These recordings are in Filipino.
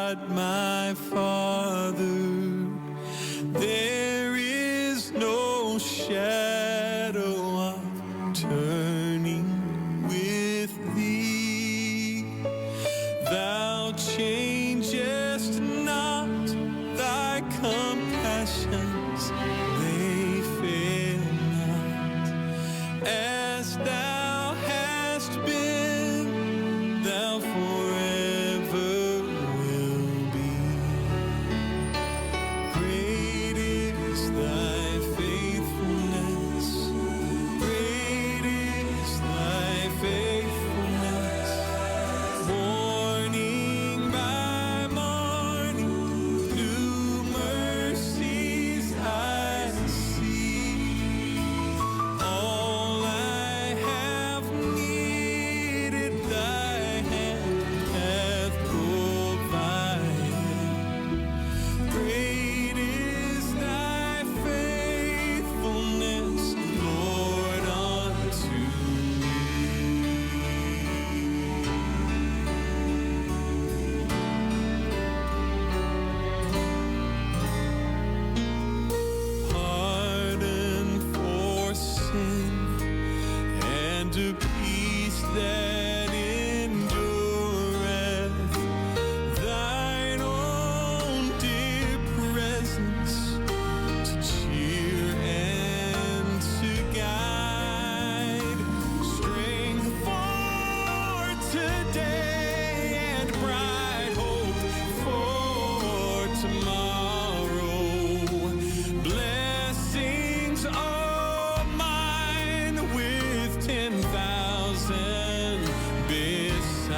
God my Father, there is no shadow of turning with thee. Thou changest not, thy compassions, they fail not. As thou hast been, thou forever will be. Great is thy faithfulness. Great is thy faithfulness. Morning by morning, new mercies I see. All I have needed, thy hand hath provided. Great is thy faithfulness, Lord, unto me. Pardon for sin and a peace that endureth. Thine own dear presence to cheer and to guide. Strength for today and bright hope for tomorrow. Blessings are mine with 10,000 beside.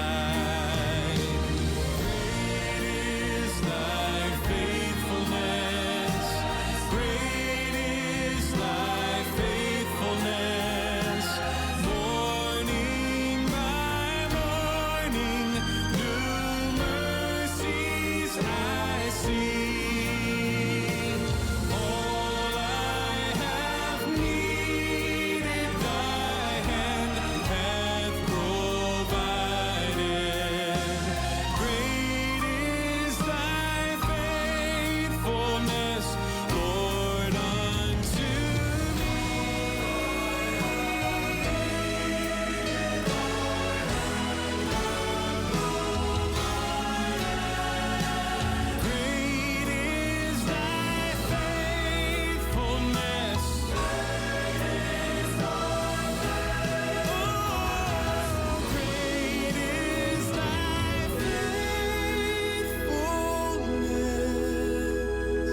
Great is thy faithfulness. Great is thy faithfulness. Morning by morning, new mercies I see. All I have needed, thy hand hath provided. Great is thy faithfulness, Lord, unto me. Great is thy faithfulness. Oh, great is thy faithfulness,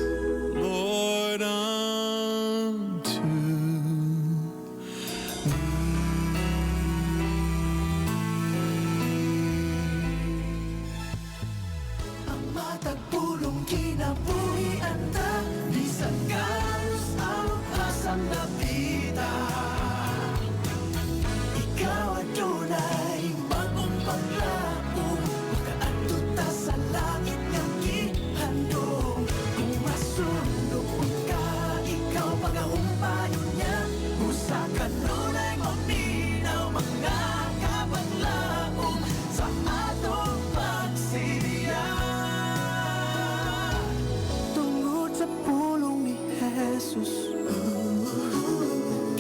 Lord, unto Ang matagpulong kinabuhian ta, di sa galos ang asang napita. Ikaw adunay bagong paglaom, makaadto ta sa langit nga gihandom. Kung masunog ka, ikaw pagahumpayo niya. Usa ka nunay maminaw, mga kapaglaom sa atong pagsidiya. Tungod sa pulong ni Jesus,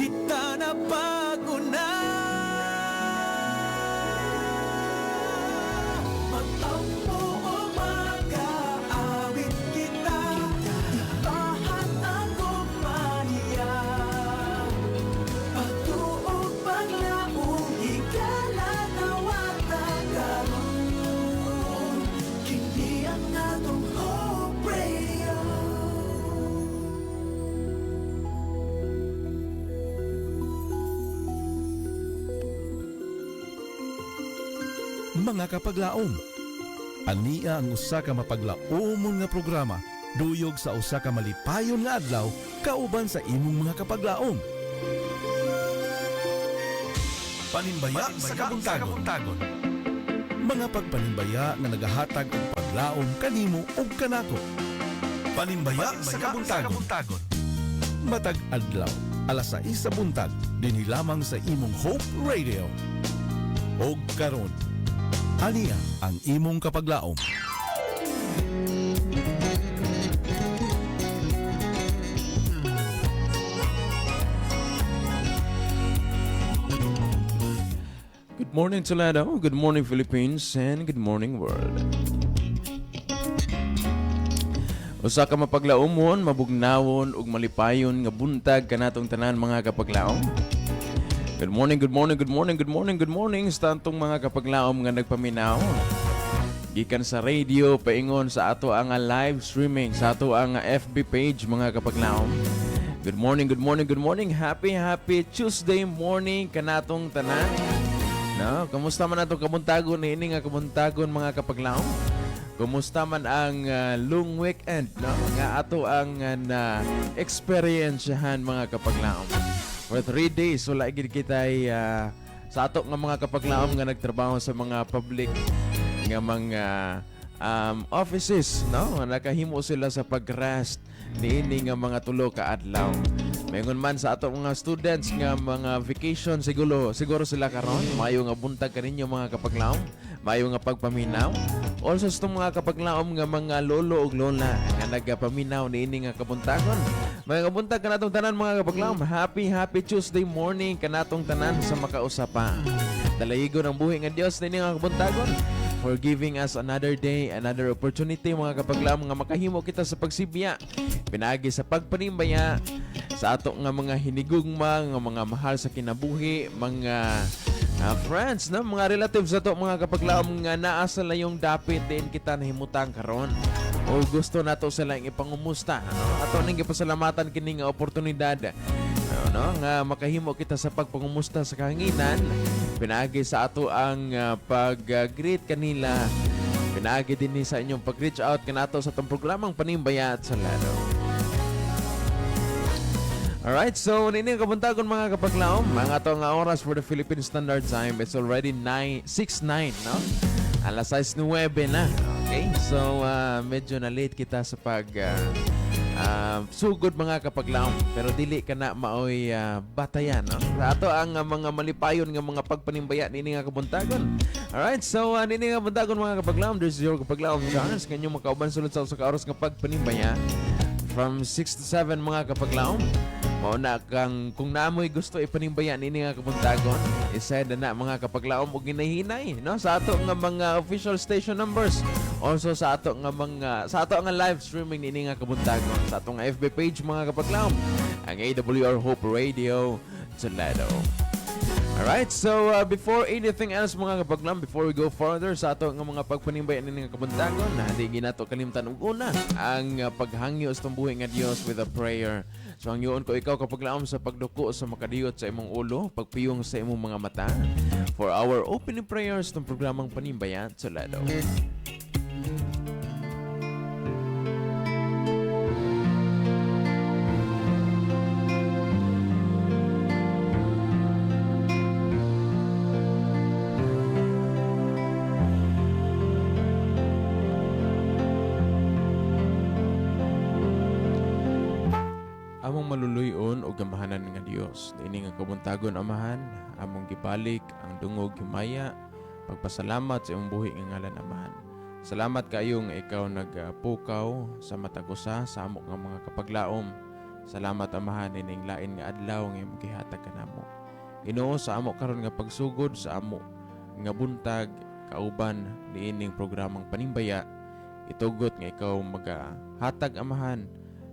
kita na bago na. Magtampo o mag-aawit kita, tahan ang kumpanya. Pagtuog paglaong, higala na watagaron. Kini ang atong hope radio. Mga kapaglaom, ania ang usa ka mapaglaomon nga programa duyog sa usa ka malipayon nga adlaw kauban sa imong mga kapaglaom. Panimbaya sa kabuntagon. Mga pagpanimbaya nga nagahatag og paglaom kanimo ug kanako. Panimbaya sa kabuntagon. Matag adlaw, alas 6 sa buntag, dinhi lamang sa imong Hope Radio. Og karon, ania ang imong kapaglaom. Good morning Toledo, good morning Philippines, and good morning world. Usa ka mapaglaumon, mabugnawon ug malipayon nga buntag kanatong tanan mga kapaglaom. Good morning, good morning, good morning, good morning, good morning sa tantong mga kapaglaom nga nagpaminaw. Gikan sa radio paingon sa ato ang live streaming sa ato ang FB page mga kapaglaom. Good morning, good morning, good morning. Happy Tuesday morning kanatong tanan. No, kamusta man atong kabuntagon ini nga kabuntagon mga kapaglaom? Kumusta man ang long weekend no? Nga ato ang na experiencehan mga kapaglaom. For 3 days wala gid kitay sa ato nga mga kapaglaom nga nagtrabaho sa mga public nga mga offices no? Nakahimo sila sa pag-rest niini nga mga tulo ka adlaw. Mayingon man sa ato mga students nga mga vacation siguro sila karon maayo nga buntag kaninyo mga kapaglaom, maayo nga pagpaminaw. Also sa mga kapaglaom nga mga lolo ug lola nga nagapaminaw niini nga kabuntagon. Mga kabuntag kanatong tanan mga kapaglaom. Happy Tuesday morning kanatong tanan sa makausapa. Dalayigon ang buhi nga Dios niini nga kabuntagon for giving us another day, another opportunity mga kapaglaom nga makahimo kita sa pagsibya. Pinaagi sa pagpanimbaya sa ato nga mga hinigugma, nga mga mahal sa kinabuhi, mga friends, no? Mga relatives ato mga kapaglaom nga naa sila yung dapit din kita nahimutang karon. O gusto nato sila ipangumusta, no? Ato ning gipasalamatan kini nga oportunidad. No? Nga makahimo kita sa pagpangumusta sa kahanginan. Pinaagi sa ato ang pag-greet kanila. Pinaagi din sa inyong pag-reach out kanato sa itong programang Panimbaya at Salado. Alright, so nini ang kabuntagon mga kapaglaom. Mga to nga oras for the Philippine Standard Time. It's already 6:09, no? Alas 6:09 na. Okay, so medyo na late kita sa pag sugod mga kapaglaom. Pero dili ka na maoy batayan, no? Sa ato ang mga malipayon nga mga pagpanimbaya nini nga kabuntagon. Alright, so nini nga kabuntagon mga kapaglaom. There's your kapaglaom chance. Kanyong makauban sulod sa oras nga pagpanimbaya. From 6 to 7 mga kapaglaom. Mauna kang kung naamoy gusto ipanimbaya nini nga kabuntagon, isend na mga kapaglaom og ginahinay no sa ato nga mga official station numbers. Also sa ato nga live streaming nini nga kabuntagon sa ato nga FB page mga kapaglaom, ang AWR Hope Radio Toledo. Alright, so before anything else mga kapaglaom, before we go further sa ato nga mga pagpanimbaya nini nga kabuntagon, hindi ginato kalimtan og una ang paghangyo sa buhi nga Dios with a prayer. So ang yun ko ikaw kapaglaom sa pagduko sa makadiyot sa imong ulo, pagpiyong sa imong mga mata for our opening prayers ng programang Panimbaya at Salado. Among maluluyon o gamahanan nga Dios, ini nga kabuntagon amahan, among gibalik ang dungog himaya, pagpasalamat sa imong buhi nga ngalan amahan. Salamat kayong ikaw nagpukaw sa matagusa sa amok nga mga kapaglaom. Salamat amahan ining lain nga adlaw nga imong gihatag kanamo. Ginoo sa amok karon nga pagsugod sa amok nga buntag kauban niining programang Panimbaya, itugot nga ikaw magahatag amahan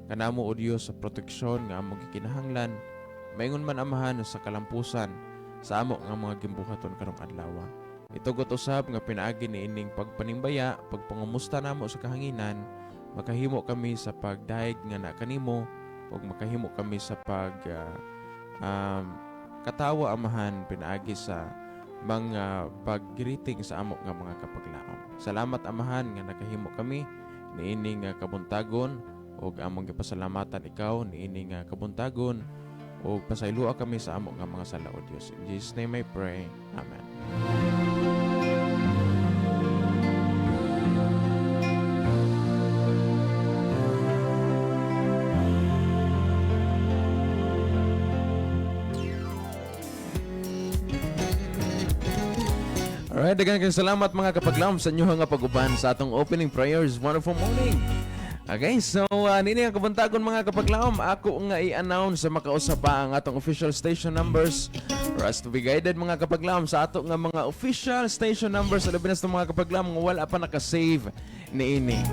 kanamo o Dios sa proteksyon nga among gikinahanglan, mayngon man amahan sa kalampusan sa amo nga mga gimbuhaton karong adlaw. Itugot usab nga pinaagi niining pagpanimbaya, pagpangumusta namo sa kahanginan, makahimo kami sa pagdaig nga na kanimo ug makahimo kami sa katawa amahan pinaagi sa mga pag-greeting sa amo nga mga kapaglaom. Salamat amahan nga nakahimo kami niining kabuntagon ug among gipasalamatan ikaw niini nga kabuntagon ug pasaylua kami sa amo nga mga sala o Dios. In Jesus name I pray. Amen. Alright, daghang salamat mga kapaglaom sa inyo nga pag-uban sa atong opening prayers. Wonderful morning. Okay, so nini ang kabuntagon mga kapaglaom, ako nga i-announce sa makausapa ang atong official station numbers for us to be guided mga kapaglaom sa ato nga mga official station numbers sa labi na sa mga kapaglaom nga wala pa nakasave niini.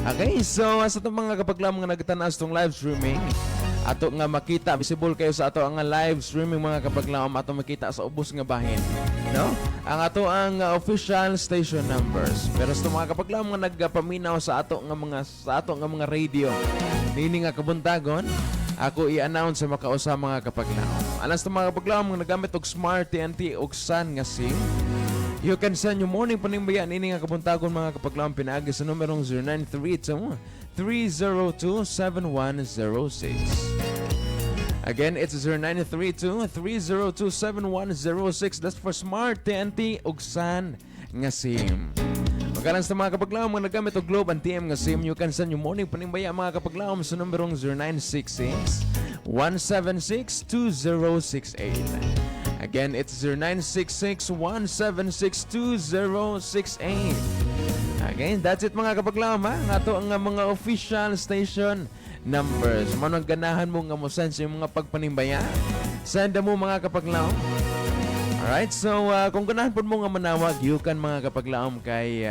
Okay, so sa itong mga kapaglaom nga nagtanaw sa itong live streaming, ato nga makita, visible kayo sa ato ang live streaming mga kapaglaom, ato makita sa ubos nga bahin, no? Ang ato ang official station numbers. Pero sa mga kapaglaom nga nagpaminaw sa ato nga mga radio, nini nga kabuntagon, ako i-announce sa makausa mga kapaglaom. Alas sa mga kapaglaom nga nagamit og Smart TNT og Sun nga SIM, you can send your morning panimbayan ini nga kabuntagon mga kapaglaom pinaagi sa numerong 0932-302-7106. Again, it's 0932-302-7106. That's for Smart TNT ug Sun nga SIM. Pagkalan sa mga kapaglaom mga nagamit og Globe and TM nga SIM, you can send your morning panimbaya mga kapaglaom sa numerong 0966-176-2068. Again, it's 0966-176-2068. Again, that's it mga kapaglaom ha. Nga to ang mga official station numbers. Manong ganahan mo nga mo send sa mga pagpanimbaya. Send mo mga kapaglaom. Alright, so kung ganahan po mo nga manawag, you can mga kapaglaom kay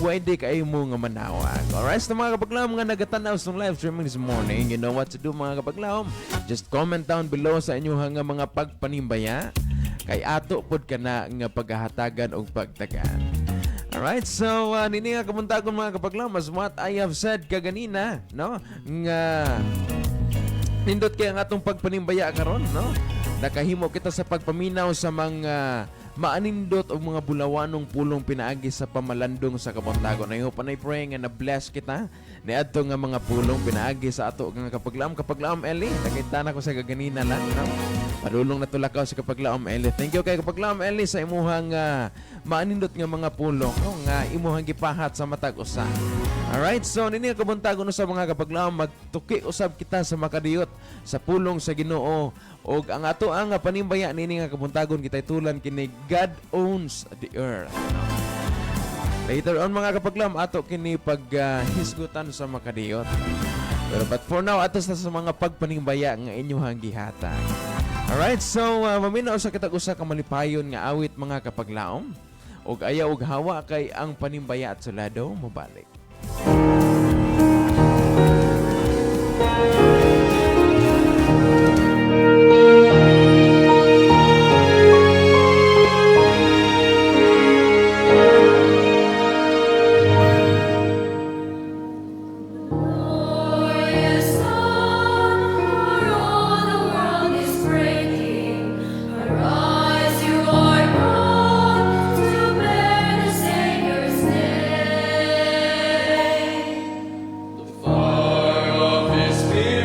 pwede kayo mo nga manawag. Alright, so mga kapaglaom nga nagatanaw sa live streaming this morning, you know what to do mga kapaglaom. Just comment down below sa inyo nga mga pagpanimbaya. Kay ato pod ka na nga paghahatagan o pagtagan. Alright, so nini nga kamuntagon mga kapaglaom, as what I have said kaganina, no? Nga nindot kay ang atong pagpanimbaya karon, no? Nakahimo kita sa pagpaminaw sa mga maanindot o mga bulawanong pulong pinaagi sa pamalandong sa kabuntagon. I hope and I pray nga na-bless kita ni adto nga mga pulong pinaagi sa ato nga kapaglaom Eli. Nakita na ko sa gaganina lang, no? Padulong na tulakaw sa kapaglaom Eli. Thank you kay kapaglaom Eli sa imuhang maanindot nga mga pulong, no? Nga imuhang gipahat sa matag usa. Alright, so nini nga kabuntagon sa mga kapaglaom, magtuki usab kita sa makadiyot sa pulong sa Ginoo. Og ang ato ang panimbaya nini nga kabuntagon kitay tulan kini God owns the earth. Later on mga kapaglaom ato kini paghisgutan sa makadiyot. Pero but for now ato sa mga pagpanimbaya nga inyong gihatag. Alright, so maminaw sa kitag usa ka malipayon nga awit mga kapaglaom. Og ayaw og hawa kay ang panimbaya at sulado mobalik. Fire of His Spirit.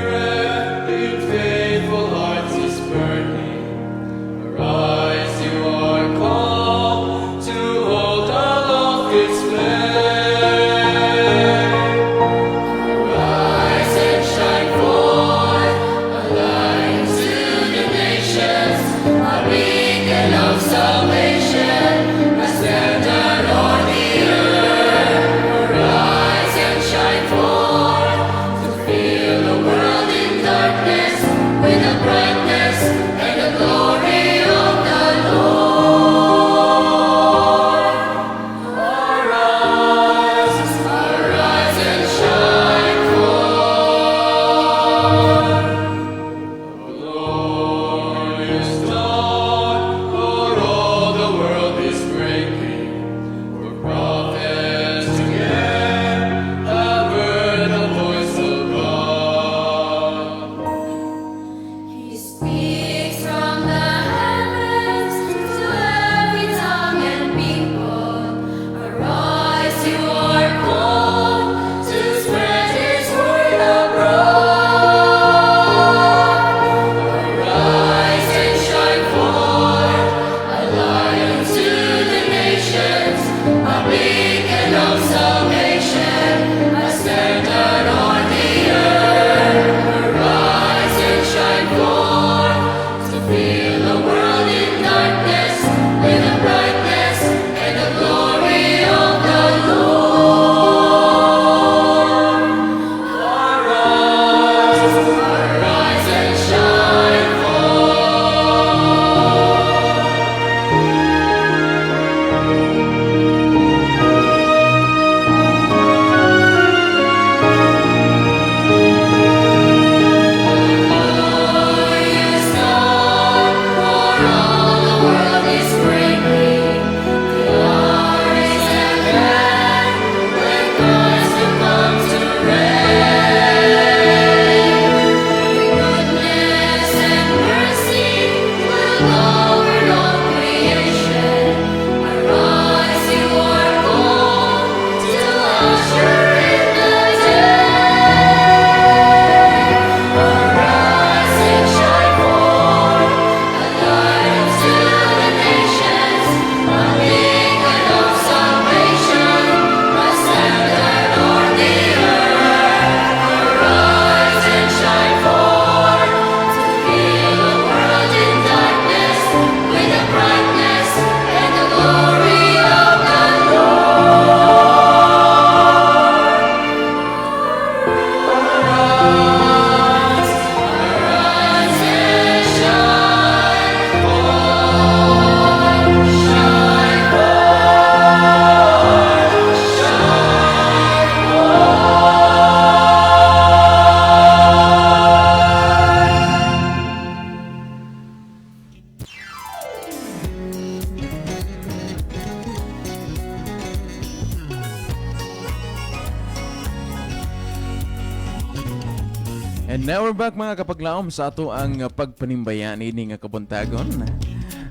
And now we're back mga kapaglaom sa ato ang pagpanimbaya ini nga kabuntagon.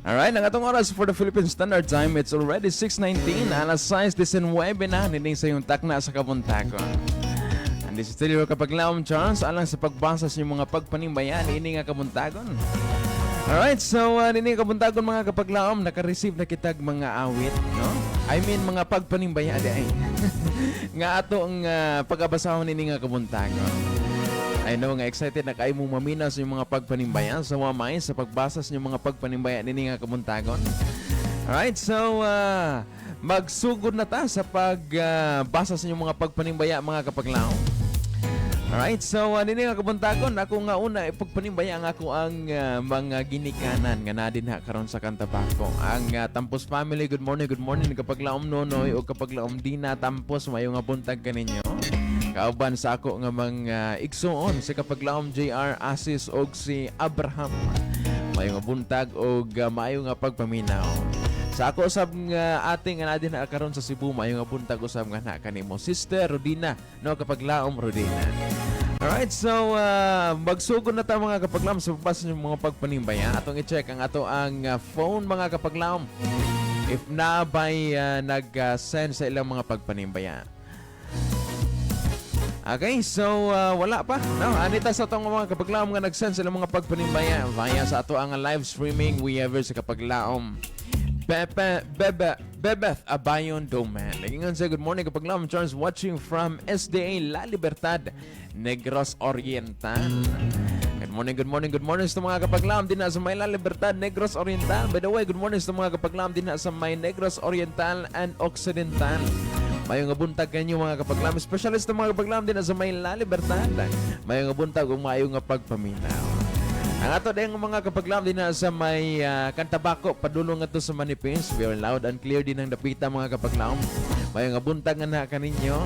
Alright, ang atong oras for the Philippine Standard Time, it's already 6:19, alas 6:19 na, nining sa yung takna sa kabuntagon. And this is still your kapaglaom Charles, alang sa pagbasa sa mga pagpanimbaya ini nga kabuntagon. Alright, so nining kabuntagon mga kapaglaom, naka-receive na kitag mga awit, no? I mean, mga pagpanimbaya di ay. Nga ato ang pag-abasahon ini nga kabuntagon. I know nga excited na kayo mong mamina sa mga pagpanimbayan sa wamay sa pagbasa sa mga pagpanimbayan nini nga kamuntagon. Alright, so magsugod na ta sa pagbasa sa mga pagpanimbaya mga kapaglaw. Alright, so nini nga kamuntagon ako nga una pagpanimbaya nga ako ang mga ginikanan nga nadin ha karon sa Cantabaco. Ang Tampos family, good morning kapaglaom Nonoy o kapaglaom Dina Tampos, mayo nga buntag kaninyo. Kauban sa ako nga mga igsuon si kapaglaom JR Asis og si Abraham. Mayo nga buntag og maayo nga pagpaminaw. Sa ako usab nga ating nga nadin karon sa Cebu, mayo nga buntag usab nga na kanimo Sister Rodina, no kapaglaom Rodina. Alright, so magsugod na ta mga kapaglaom sa pagbasa ng mga pagpanimbaya. Atong i-check ang ato ang phone mga kapaglaom. If na by nag-send sa ilang mga pagpanimbaya. Okay, so wala pa. No, anita sa atong mga kapaglaom nga nag-send sila mga pagpanimbaya via sa ato ang live streaming we ever sa kapaglaom. Bebeth Abayon Doman. Nagingon sa good morning kapaglaom Charles watching from SDA La Libertad, Negros Oriental. Good morning sa mga kapaglaom din na sa may La Libertad, Negros Oriental. By the way, good morning sa mga kapaglaom din na sa may Negros Oriental and Occidental. Mayo nga buntag kanyo mga kapaglaom, specialist mga kapaglaom din sa may La Libertad. Mayo nga buntag ug mayo nga pagpaminaw. Ang ato dayang mga kapaglaom din sa may Cantabaco, padulong ato sa Manipis. We are loud and clear din ang dapita mga kapaglaom. Mayo nga buntag nga na kaninyo.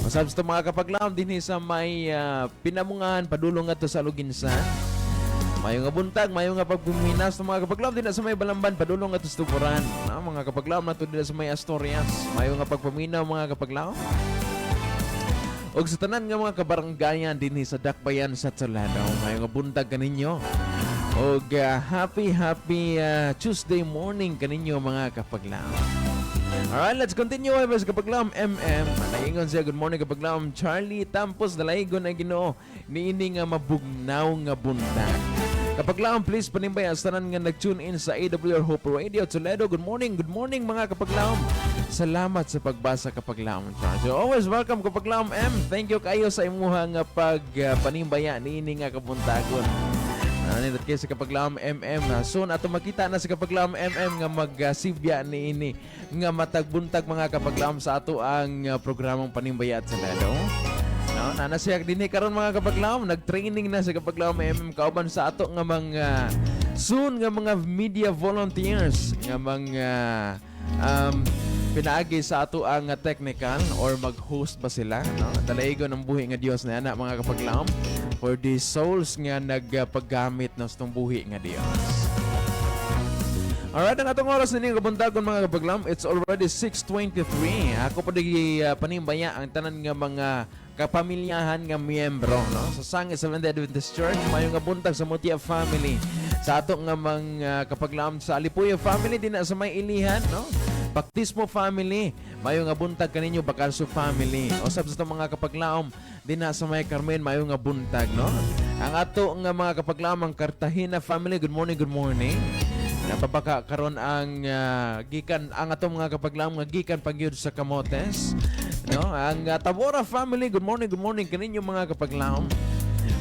Masabs to mga kapaglaom din sa may Pinamungan, padulong ato sa Luginsan. Mayo nga buntag, mayo nga pagpuminas ng mga kapaglaom din sa may Balamban, padulong at Tuburan. Mga kapaglaom na din sa may Asturias, mayo nga pagpaminaw mga kapaglaom. Og sa tanan nga mga kabaranggayan din sa Dakbayan sa Tsaladaw, mayo nga buntag kaninyo. Og happy Tuesday morning kaninyo mga kapaglaom. Alright, let's continue with kapaglaom MM. Naingon siya, good morning kapaglaom Charlie Tampos, dalaygon na Ginoo niini nga mabugnaw nga buntag. Kapaglaom, please panimbay ang tanan nga nag-tune in sa AWR Hope Radio Toledo. Good morning mga kapaglaom. Salamat sa pagbasa kapaglaom. So always welcome kapaglaom M. Thank you kayo sa imuha nga pagpanimbaya niini nga kabuntagon. Nindot kayo sa kapaglaom MM. Soon ato makita na sa kapaglaom MM nga mag-sibya niini nga matagbuntag mga kapaglaom sa ato ang programang panimbaya at Toledo. No, nanasiyak din karon mga kapaglaom, nag-training na sa kapaglaom MM kauban sa ato nga mga soon nga mga media volunteers nga mga pinaagi sa ato ang technical or mag-host ba sila, no? Dalaygon ang buhi nga Dios na ana mga kapaglaom for the souls nga nagpaggamit ng itong buhi nga Dios. Alright, ang atong oras na niyo kabuntagon mga kapaglaom, it's already 6:23. Ako pa di panimbaya ang tanan nga mga kapamilyahan nga miyembro, no? Sa Sangit Seventh-day Adventist Church, mayo nga buntag sa Mutia family. Sa ato nga mga kapaglaom sa Alipuyo family din sa may Ilihan, no? Baptismo family, mayo nga buntag kaninyo Bacarso family. O sa mga kapaglaom din sa may Carmen, mayo nga buntag, no? Ang ato nga mga kapaglaom ang Cartagena family, good morning. Napabaka karon ang gikan ang atong mga kapaglaom nga gikan pagyud sa Camotes, no? Ang Tabora family, good morning kaninyo mga kapaglaom.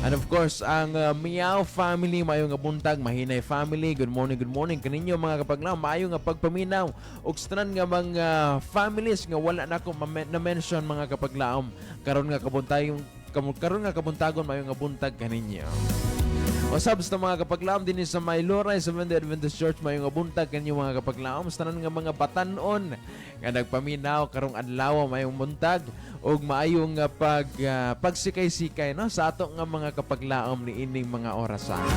And of course, ang Miao family, mayo nga buntag. Mahinay family, good morning kaninyo mga kapaglaom. Mayo nga pagpaminaw ug tanan nga mga families nga wala na ko na-mention mga kapaglaom. Karon nga kabuntagon mayo nga buntag kaninyo. O sabs na mga kapaglaom din sa Maylora, sa Seventh-day Adventist Church, mayo nga buntag kanyo mga kapaglaom. Sa tanan nga mga batanon nga nagpaminaw karong adlaw mayong buntag og maayong pagsikay-sikay, no, sa ato nga mga kapaglaom ni ining mga orasan.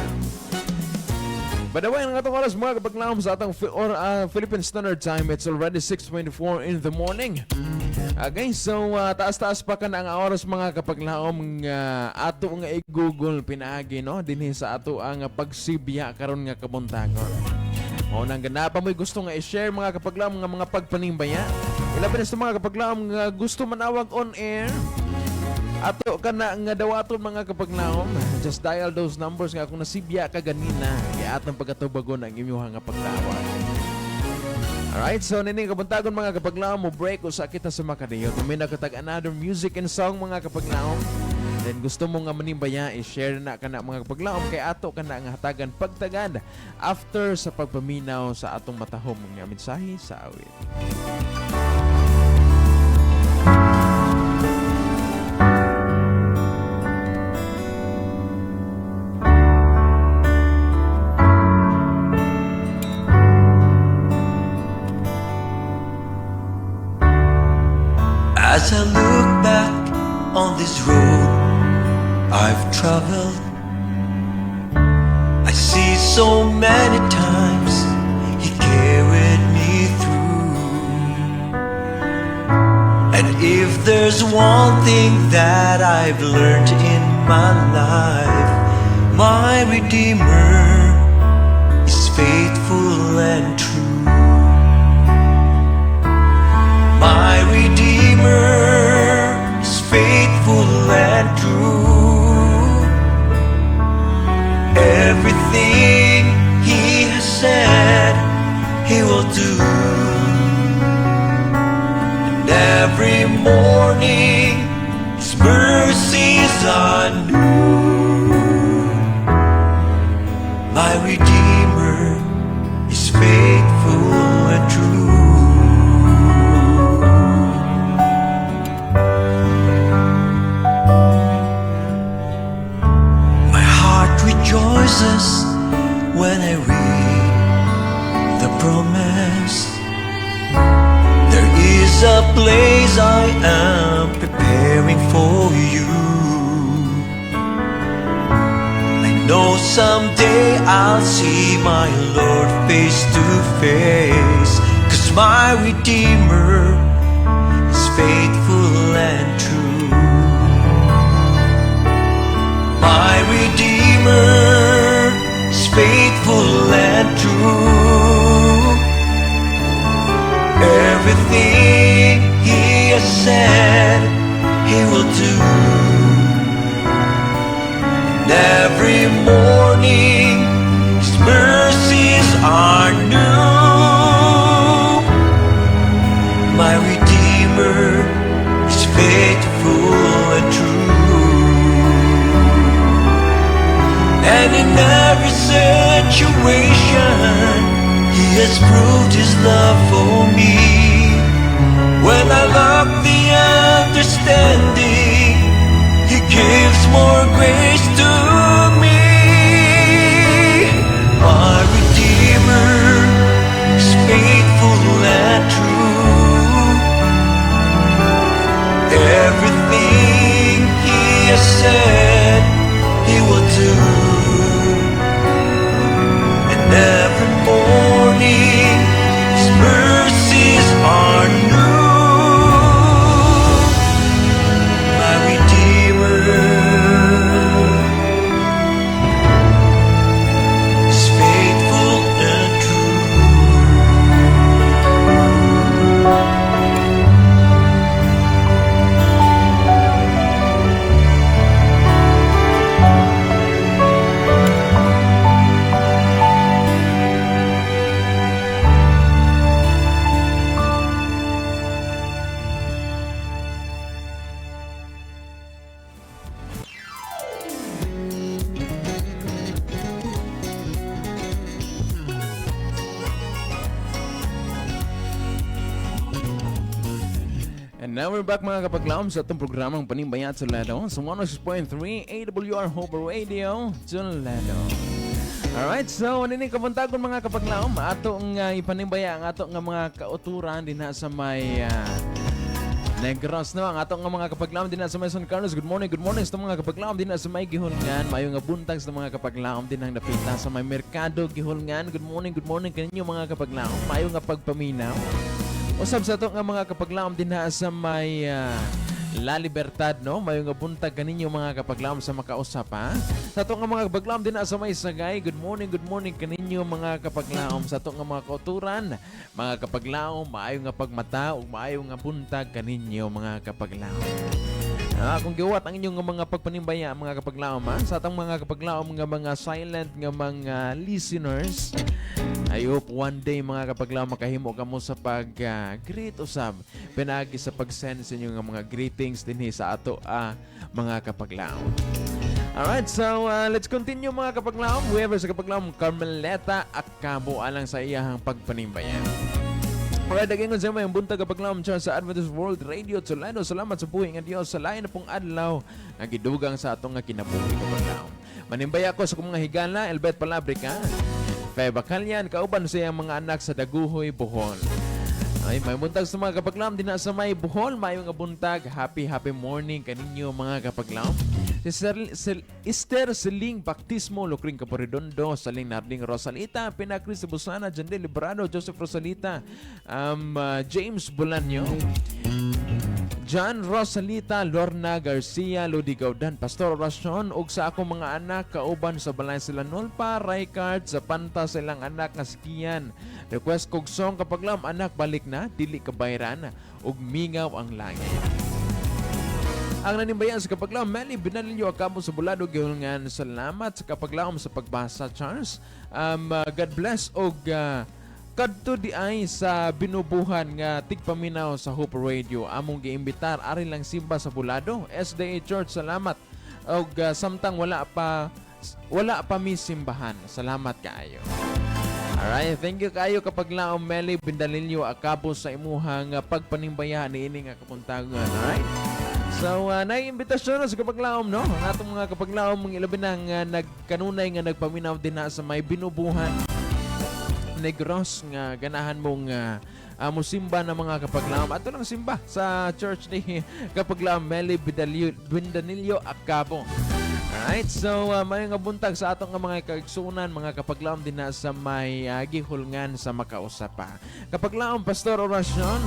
By the way, ang atong oras mga kapaglaom sa atong Philippine Standard Time, it's already 6:24 in the morning. Okay, so taas-taas pa ka na ang oras mga kapaglaom nga ato nga i-google pinaagi no dinhi sa ato ang pagsibya karon nga kabuntagon. O nang ganapa mo'y gusto nga i-share mga kapaglaom nga mga pagpanimbaya. Ilabi na sa mga kapaglaom nga gusto manawag on air. Ato ka na nga dawaton mga kapaglaom. Just dial those numbers nga kung nasibya ka ganina. Kaya atong pagkatubagon ang inyong nga pagtawag. Alright, so nining kabuntagon mga kapaglaom mo break o sa kita sa makadiyot. May nakatag another music and song mga kapaglaom. Then gusto mo nga manimbaya, i-share na ka na mga kapaglaom kay ato ka na nga hatagan pagtagad after sa pagpaminaw sa atong matahom nga mensahe sa awit. As I look back on this road I've traveled, I see so many times He carried me through. And if there's one thing that I've learned in my life, my Redeemer is faithful and true. My Redeemer is faithful and true. Everything He has said He will do. And every morning His mercies are new. My Redeemer is faithful and true. Rejoices when I read the promise. There is a place I am preparing for you. I know someday I'll see my Lord face to face, 'cause my Redeemer is faithful and true. My Redeemer is faithful and true. Everything He has said He will do. And every morning His mercies are new. My Redeemer is faithful and true. And in every situation He has proved His love for me. When I lack the understanding, He gives more grace to me. My Redeemer is faithful and true. Everything He has said He will do. Every morning His mercies are new. My Redeemer is faithful and true. And now we're back mga kapaglaom sa itong programang Panimbayat sa Lado sa 106.3 AWR Hope Radio Lado. Alright, so nining kabuntagon mga kapaglaom atong ipanimbaya ang atong nga mga kauturan din sa may Negros no ang atong nga mga kapaglaom din sa may San Carlos. Good morning sa mga kapaglaom din sa may Gihulngan. Mayo nga buntag sa mga kapaglaom din ang napita sa may Merkado Gihulngan. Good morning kaninyo mga kapaglaom. Mayo nga pagpaminaw. Usab sa to nga mga kapaglaom dinha sa may La Libertad, no? May nga buntag kaninyo mga kapaglaom sa makausap, ha? Sa to nga mga kapaglaom dinha sa may Sagay, good morning kaninyo mga kapaglaom. Sa to nga mga kauturan, mga kapaglaom, maayo nga pagmata ug maayo nga buntag kaninyo mga kapaglaom. Kung giwat ang inyong mga pagpanimbaya mga kapaglaom, ha? Sa atong mga kapaglaom nga mga silent nga mga listeners, I hope one day mga kapaglaom makahimo kamo sa pag-greet usab pinagi sa pag-send sa inyong mga greetings dinhi sa ato mga kapaglaom. Alright, so let's continue mga kapaglaom. Whoever sa kapaglaom, Carmeleta Acabo alang sa iyahang pagpanimbayan. Alright, dagingon sa mga buntag kapaglaom sa Adventist World Radio. Tsulano, salamat sa buhay nga Dios sa lain na pong adlaw nga gidugang sa atong nga kinabuhi kapaglaom. Manimbaya ko sa kong mga higala, Elbet Palabrica, Fay Bacalian, kauban sa iyang mga anak sa Daguhoy, Bohol. Ay, may buntag sa mga kapaglaom din na sa may Bohol. Mayong nga buntag. Happy morning kaninyo mga kapaglaom. Si Esther Siling Baptismo, Lucring Caporidondo, Saling Narding Rosalita, Pinacris Busana, Jandel Librado, Joseph Rosalita, James Bulanyo, John Rosalita, Lorna Garcia, Lodi Gaudan, Pastor Oracion, ug sa akong mga anak, kauban sa balay sila Nolpa, Raikard, sa panta silang anak nga sikiyan. Request kog song kapaglaom, anak balik na, dili kabayran, ug mingaw ang langit. Ang nanimbayan sa kapaglaom, Meli Binalilyo Acabo sa Bulado, gihulngan salamat sa kapaglaom sa pagbasa, Charles. God bless og kadto di ay sa binubuhan nga tigpaminaw sa Hope Radio. Among giimbitar ari lang simba sa Bulado, SDA Church, salamat. Og samtang wala pa mi simbahan. Salamat kaayo. Alright, thank you kayo kapaglaom Meli Binalilyo Acabo sa imuhang pagpanimbayan niini nga kapuntagan. Alright? So, naiimbitasyon na sa kapaglaom, no? Ang atong mga kapaglaom, mga ilabi na nga nagkanunay nga nagpaminaw din na sa may binubuhan Negros nga ganahan mong musimba ng mga kapaglaom. Ato lang simba sa church ni kapaglaom Meli Bindanilyo Acabo. Alright, so may nga buntag sa atong mga kaigsunan, mga kapaglaom din na sa may gihulngan sa makausap pa. Kapaglaom Pastor Oracion,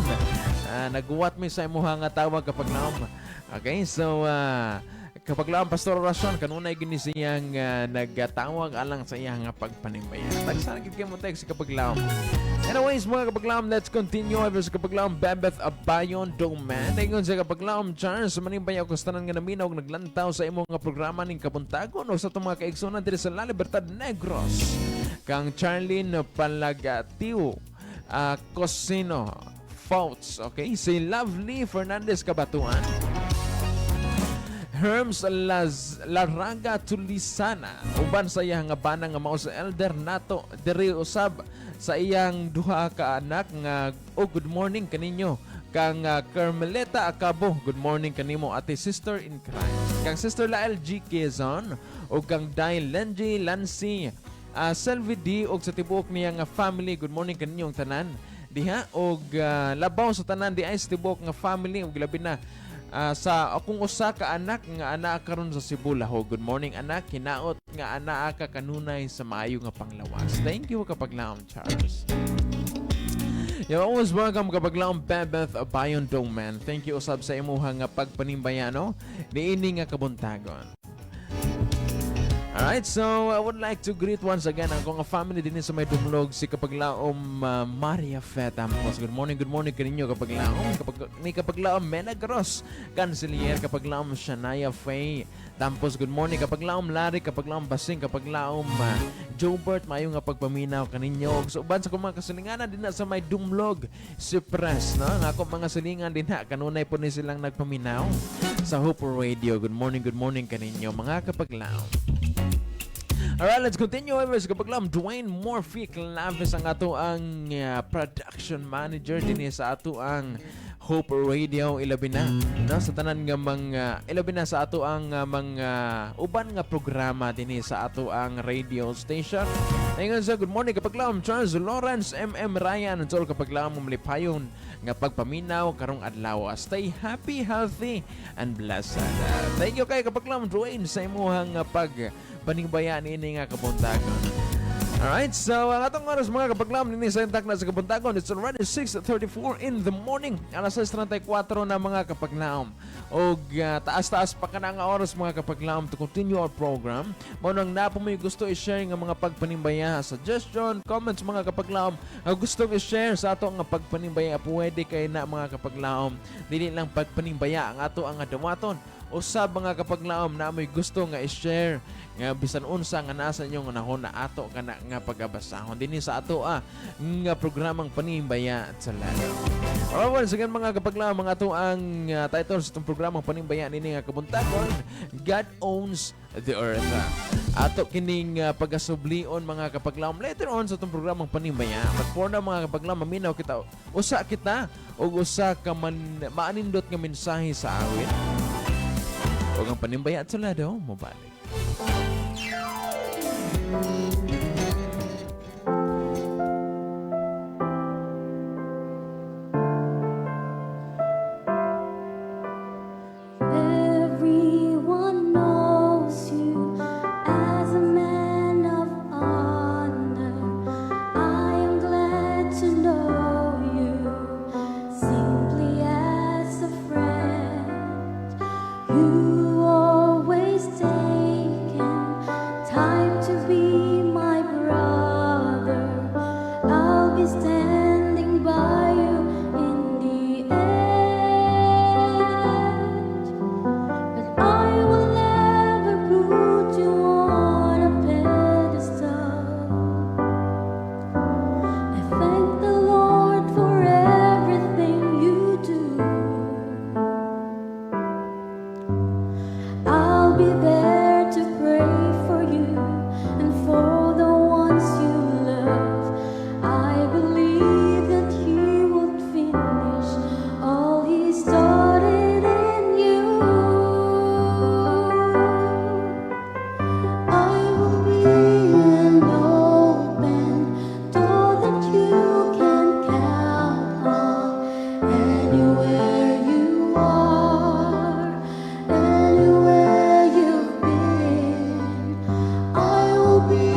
nagbuwat mi sa imuha nga tawag kapaglaom. Okay, so kapaglaom Pastor Oracion, kanunay gini siyang nagtawag alang sa iyang pagpanimbayan. Tagsa gid kay mo text sa kapaglaom. Anyways, mga kapaglaom, let's continue over sa kapaglaom Bebeth Abayon Doman. Ingon sa kapaglaom Charles, manimbaya ko sa tanan nga naminaw naglantaw sa imong nga programa ning kabuntagon o sa itong mga kaigsunan diri sa La Libertad Negros. Kang Charlene Palagatiw, Cosino Faults, okay? Si Lovely Fernandez Kabatuan, Herms Laraga Tulisana, uban sa iyang nga bana nga mao sa Elder Nato diri usab sa iyang duha ka anak nga good morning kaninyo kang Carmeleta Acabo, good morning kanimo ate sister in Christ, kang sister Lael G. Quezon o kang Dai Lenji Lancy Selvi D og sa tibuok niya nga family, good morning kaninyong tanan diha og labaw sa tanan di ay sa tibuok nga family og labi na sa akong usa ka anak nga anak karon sa Cebu Laho. Good morning anak, hinaot nga anak ka kanunay sa maayo nga panglawas. Thank you kapaglaom Charles. You're always welcome kapaglaom Bebeth Abayon Doman. Thank you usab sa imuha nga pagpanimbayano niini nga kabuntagon. Alright, so I would like to greet once again ang kong family din sa may dumlog si kapaglaom Maria Fetampos. Good morning kaninyo kapaglaom. Kapaglaom Mena Gross, Kanselier, kapaglaom Shania Faye Tampos. Good morning kapaglaom Larry, kapaglaom Basing, kapaglaom Jobert, mayo nga pagpaminaw kaninyo. So uban sa kong mga kasalinganan din na sa may dumlog si Press, no? Nga akong mga salingan din ha, kanunay po ni silang nagpaminaw sa Hope Radio. Good morning kaninyo mga kapaglaom. Alright, let's continue over sa kapaglaom Dwayne Morphy Claves ang ato ang production manager din sa ato ang Hope Radio ilabi na no? Sa tanan nga mga ilabi na sa ato ang mga uban nga programa din sa ato ang radio station. Ayun sa good morning kapaglaom Charles Lawrence MM Ryan ang tol kapaglaom malipayon nga pagpaminaw karong adlaw. Stay happy, healthy and blessed. Thank you kay kapaglaom Dwayne sa imuhang paningbayan ini nga kabuntagon. Alright, so ang atong oras mga kapaglam nini sa intak na sa kabuntagon. It's already 6:34 in the morning. Alas 6:34 na mga kapaglaom. O taas-taas pa ka na nga oras mga kapaglaom to continue our program. Mao nang napo may gusto i-share nga mga pagpanimbaya, suggestion, comments mga kapaglaom. Ang gusto i-share sa ato nga pagpanimbaya pwede kay na mga kapaglaom. Dili lang pagpanimbaya ang ato ang adawaton. Usab mga kapaglaom na may gusto nga i-share nga bisan unsa nga nasa inyo nga nahon na ato kana nga pagabasahon dinhi sa ato nga programang Panimbaya at Salado. Alright, sige mga kapaglaom mga ato ang title sa itong programang Panimbaya nini nga kabuntagon, God Owns the Earth. Ato kining pagasublion mga kapaglaom later on sa itong programang Panimbaya. But for na mga kapaglaom maminaw kita usa o usa ka maanindot nga mensahe sa awit. O ang Panimbaya at Salado, mabalik. Everyone knows you as a man of honor. I am glad to know you simply as a friend. You always taken time to be my brother. I'll be standing by you in the end. But I will never put you on a pedestal. I thank the Lord for everything you do. I'll be there to pray for you and for the ones you love. I believe that He will finish all He started in you. I will be an open door that you can count on. Anywhere you are, anywhere you've been, I will be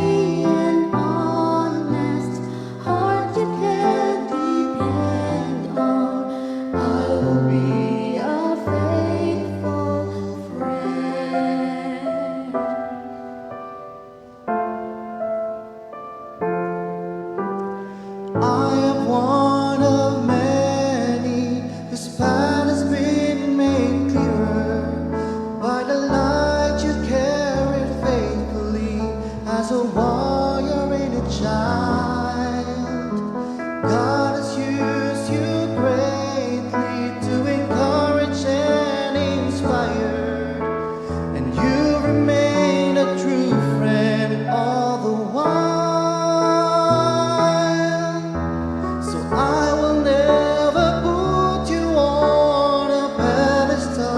an honest heart you can depend on. I will be a faithful friend. I am one of many whose path has been made clearer by the light you carried faithfully as a warrior and a child. God has used you greatly to encourage and inspire, and you remain a true friend all the while. So I will never put you on a pedestal,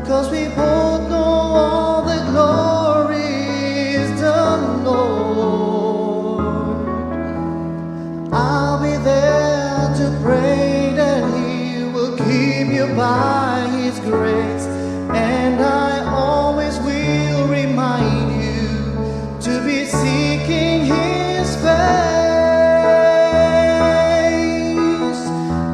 'cause we both know all the glory is the Lord. I'll be there to pray that He will keep you by His grace, and I always will remind you to be seeking His face.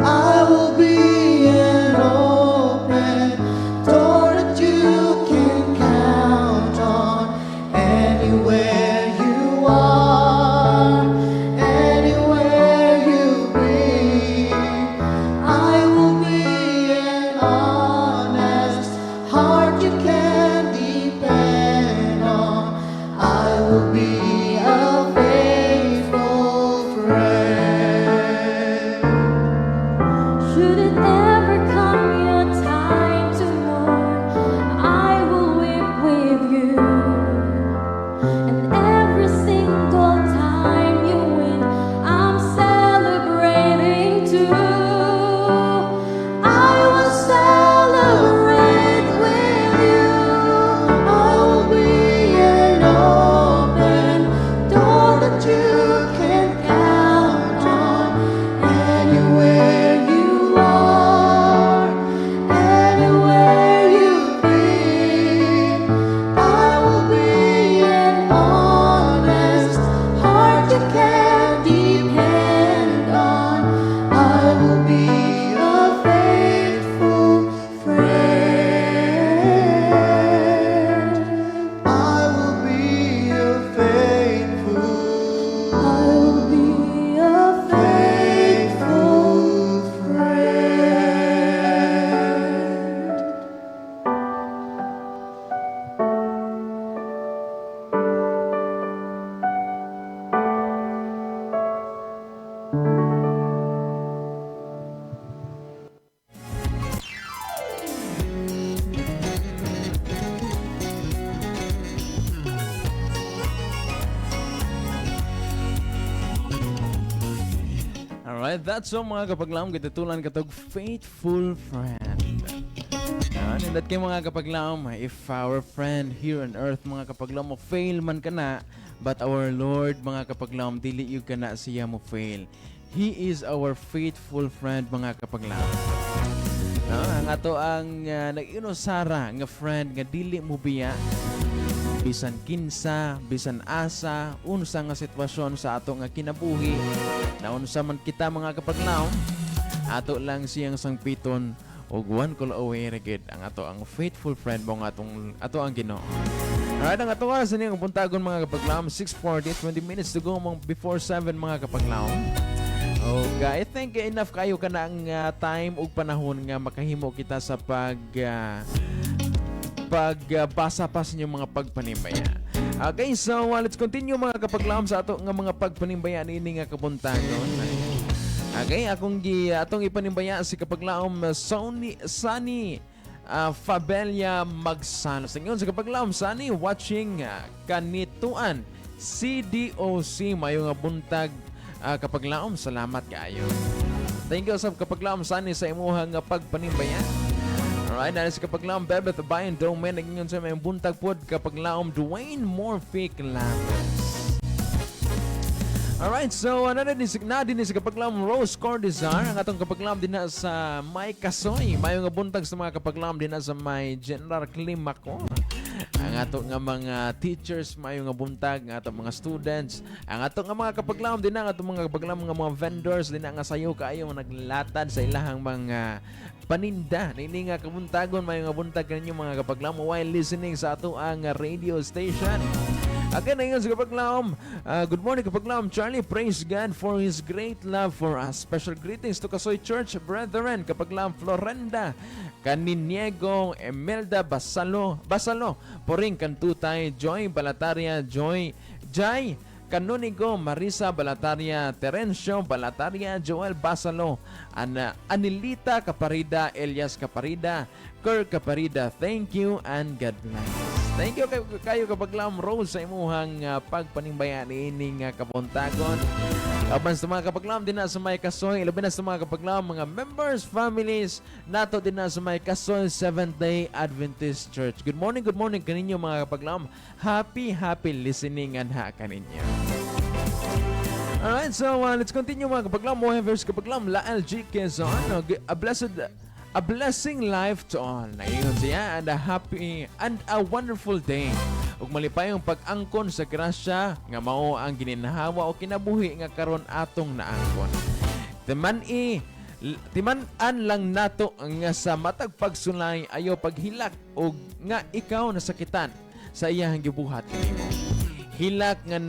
I will be an open door that you can count on. Anywhere you are, anywhere you've been, I will be an honest heart you can Alright, that's all mga kapaglaom. Kitatulan katog faithful friend. Nindot kay mga kapaglaom, if our friend here on earth, mga kapaglaom, mo fail man ka na, but our Lord, mga kapaglaom, dili yung ka na siya mo fail. He is our faithful friend, mga kapaglaom. Ang ato ang nag-inusara nga friend nga dili mo biya bisan kinsa, bisan asa, unsa nga sitwasyon sa ato nga kinabuhi. Na unsa man kita mga kapaglaom, ato lang siyang sangpiton og one call away regid ang ato ang faithful friend mo nga ato ang Ginoo. Alright, ang ato oras niyang puntagon mga kapaglaom, 6:40, 20 minutes to go before 7 mga kapaglaom. Okay, I think enough kayo ka na ang time ug panahon nga makahimo kita sa pagbasa pa sa inyong mga pagpanimbaya. Okay, so let's continue mga kapaglaom sa ato nga mga pagpanimbaya niini nga kapuntagon. Okay, atong ipanimbaya si kapaglaom Sunny Fabelia Magsano. Sa ngayon, sa kapaglaom Sunny, watching kanituan CDOC mayo nga buntag kapaglaom. Salamat kaayo. Thank you sa kapaglaom Sunny sa imuhang pagpanimbaya. Alright, na si kapaglaom Bebeth Bayan Domen ngayon sa may buntag pod kapaglaom Dwayne Morphic Lapis. Alright, so na din si kapaglaom Rose Cordizar, ang atong kapaglaom din na sa May Kasoy, mayo nga buntag sa mga kapaglaom din na sa May General Climaco. Ang ato nga mga teachers mayo nga buntag, nga atong mga students, ang ato nga mga kapaglaom din na, atong mga kapaglaom mga vendors din na nga sayo kaayo naglatad sa ilahang mga paninda. Nini nga kabuntagon mayo nga buntag kanyo mga kapaglaom while listening sa ato ang radio station. Again, ngayon sa kapaglaom, good morning kapaglaom Charlie, praise God for His great love for us. Special greetings to Kasoy Church brethren, kapaglaom Florenda, Kaniniego, Emelda Basalo, Poring Kantutay, Joy Balataria, Jai Canonigo, Marisa Balataria, Terencio Balataria, Joel Basalo, Anilita Caparida, Elias Caparida, Kirk Caparida, thank you and God bless. Thank you kayo kapaglaom Rose sa imuhang pagpanimbaya niining kapuntagon. Kapan sa mga kapaglaom din na sa May Kasoy, ilabi na sa mga kapaglaom mga members, families, nato din na sa May Kasoy Seventh-day Adventist Church. Good morning kaninyo mga kapaglaom. Happy listening and kaninyo. Alright, so let's continue mga kapaglaom. Mohevers kapaglaom Lael G. Quezon, a blessing life to all. Naingon siya and a happy and a wonderful day. Ug malipayong pag-angkon sa grasya nga mao ang gininhawa o kinabuhi nga karon atong naangkon. Timan-an lang nato nga sa matag pagsulay ayo paghilak og nga ikaw nasakitan sa iyang gibuhat kanimo. Hilak nga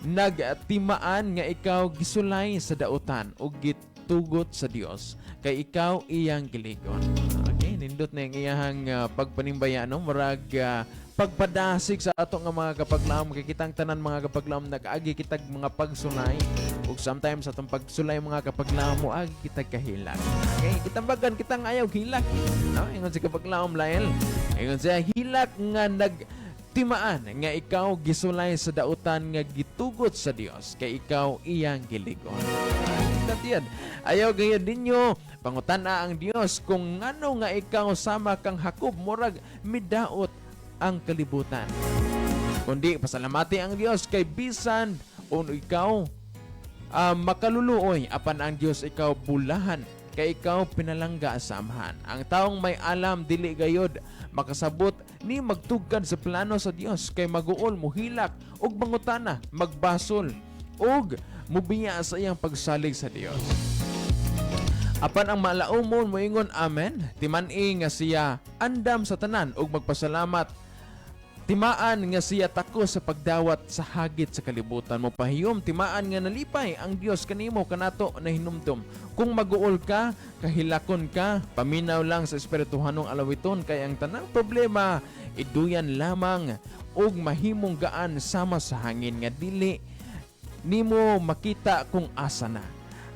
nagtimaan nga ikaw gisulay sa dautan ug tugot sa Dios kay ikaw iyang giligon. Okay, nindot na yung iyang pagpanimbaya no, marag pagpadasig sa ato nga mga kapaglaom kay kitang tanan mga kapaglaom nakaagi kitag mga pagsulay ug sometimes atong pagsulay mga kapaglaom mo agi kitag kahilak. Okay, kitambagan kitang ayaw hilak. No, ingon si kapaglaom Lael. Ingon siya hilak nga timaan nga ikaw gisulay sa dautan nga gitugot sa Dios kay ikaw iyang giligon. Yan. Ayaw gaya ninyo pangutana ang Dios kung ngano nga ikaw sama kang Hakob murag midaot ang kalibutan. Kundi pasalamati ang Dios kay bisan on ikaw makaluluoy apan ang Dios ikaw bulahan kay ikaw pinalangga sa amahan. Ang taong may alam dili gayod makasabot ni magtugkad sa plano sa Dios kay maguol muhilak og mangutana magbasol og mubiya sa iyang pagsalig sa Dios. Apan ang malaumon moingon amen, timan-i nga siya andam sa tanan ug magpasalamat. Timaan nga siya tako sa pagdawat sa hagit sa kalibutan mo pahiyom, timaan nga nalipay ang Dios kanimo kanato na hinumdum. Kung maguol ka, kahilakon ka, paminaw lang sa espirituhanong alawiton kay ang tanang problema iduyan lamang ug mahimong gaan sama sa hangin nga dili nimo makita kung asa na.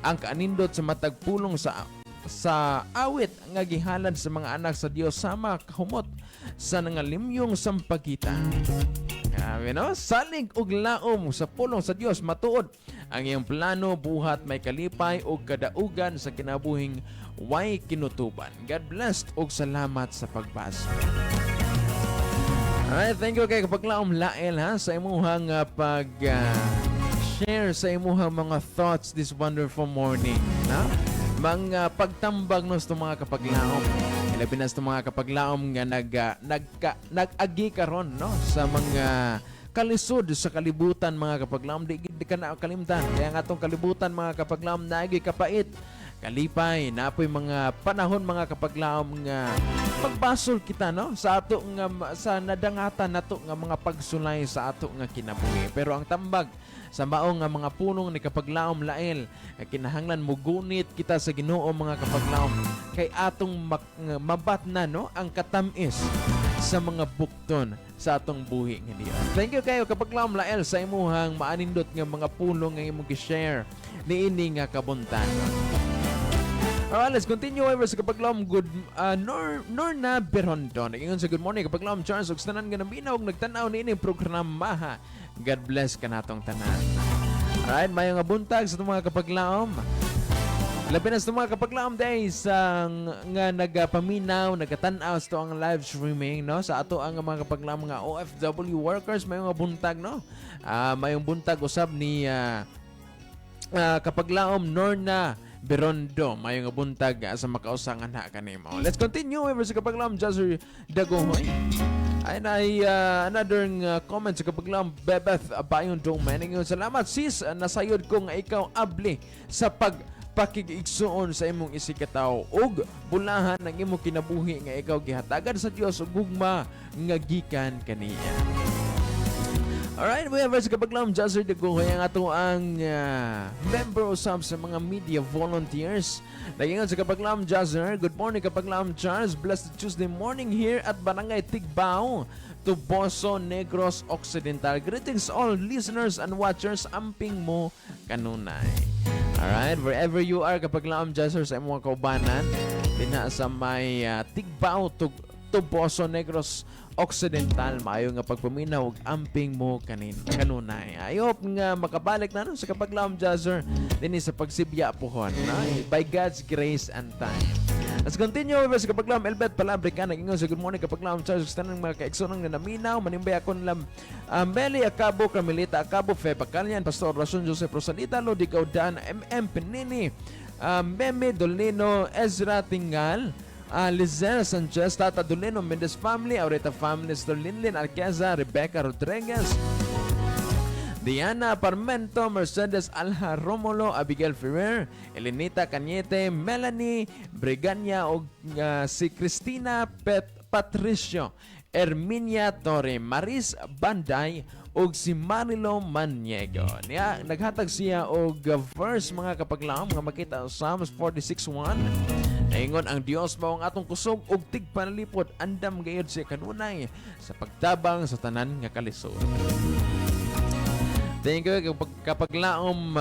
Ang kaanindot sa matag pulong sa awit nga gihalad sa mga anak sa Dios sama kahumot sa nangalimyong sampagitan. Grabe, no? Salig og laom sa pulong sa Dios matuod ang iyong plano buhat may kalipay o kadaugan sa kinabuhing way kinutuban. God bless og salamat sa pagbasa. Alright, thank you kay kapaglaom Lael ha sa imuhang share sa imuhang mga thoughts this wonderful morning. Na? Mga pagtambag no sa mga kapaglaom. Labi na sa mga kapaglaom nga nag-agi karon no sa mga kalisod sa kalibutan mga kapaglaom di ka na kalimtan. Kaya nga itong kalibutan mga kapaglaom naagi kapait kalipay napoy mga panahon mga kapaglaom nga magbasol kita no sa ato nga sa nadangatan nato nga mga pagsulay sa ato nga kinabuhi. Pero ang tambag sa maong nga mga punong ni kapaglaom Lael kinahanglan mugunit kita sa Ginoo mga kapaglaom kay atong mabatna no ang katamis sa mga bukton sa atong buhi nga diya. Thank you kayo kapaglaom Lael sa imuhang maanindot nga mga punong nga imong gi-share niini nga kabuntagon. Alright, let's continue over sa kapaglaom good Norna Berondon. Ingon sa good morning kapaglaom Charles ug tanan nga naminaw og nagtan-aw niini programa. God bless ka natong tanan. Alright, mayo nga buntag sa itong mga kapaglaom. Labi na sa mga kapaglaom days nga nagapaminaw, nagatan-aw sa ang live streaming no sa ato ang mga kapaglaom nga OFW workers mayo nga buntag no. Mayong buntag usab ni kapaglaom Norna Berondo mayo nga buntag sa makausangan na kanimo. Let's continue over sa kapaglaom Jazzer Dagohoy. Ay another comment sa kapaglaom Bebeth Bayon Domingo. Salamat sis nasayod ko nga ikaw abli sa pakigigsuon sa imong isikataw ug bulahan ng imong kinabuhi nga ikaw gihatagan sa Dios ug gugma nga gikan kaniya. Alright, we have sa kapaglaom Jazzer Dagohoy ang ato ang member usab sa mga media volunteers. Nagingon sa kapaglaom Jazzer, good morning kapaglaom Charles, blessed Tuesday morning here at Barangay Tigbao, Tuboso, Negros Occidental. Greetings all listeners and watchers, amping mo kanunay. Alright, wherever you are kapaglaom Jazzer sa imong kaubanan, dina sa may Tigbao, Tuboso, Negros Occidental, maayo nga pagpaminaw ug amping mo kanunay. Ayop nga makabalik na no, sa kapaglaom Jazzer dinhi sa pagsibya pohon no? By God's grace and time. Let's continue over sa kapaglaom Elbet Palabrica. Nag-ingon sa good morning kapaglaom Charles sa tanang mga kaigsonon nga naminaw manimbay ako nilang Meli Acabo, Carmelita Acabo, Fe Bacalian, Pastor Rason Joseph Rosalita, Lodi Gaudan, MM Penini, Meme Dolino, Ezra Tingal, Lizel Sanchez, Tata Dolino, Mendez family, Aureta family, Mr. Linlin Alqueza, Rebecca Rodriguez, Diana Parmento, Mercedes Alha Romulo, Abigail Ferrer, Elenita Cañete, Melanie Breganya o si Cristina Patricio, Erminia Torre, Maris Banday ug si Marilo Maniego. Niya naghatag siya og verse mga kapaglaom nga makita sa Psalms 46:1. Naingon ang Dios mao ang atong kusog ug tigpanalipod andam gayud siya kanunay sa pagtabang sa tanan nga kalisod. Thank you kapaglaom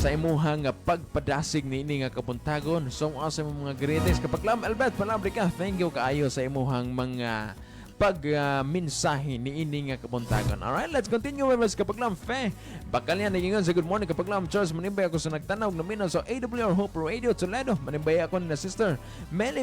sa imuhang pagpadasig niini nga kabuntagon. So sa mga greetings kapaglaom Albert Palabrica. Thank you kaayo sa imuhang mga pag-mensahe niini nga kabuntagon. Alright, let's continue with us kapaglaom Fe Bacalian. Nagingon sa good morning kapaglaom Charles, manimbay ako sa nagtanaw na minaw sa AWR Hope Radio Toledo. Manimbay ako na sister Meli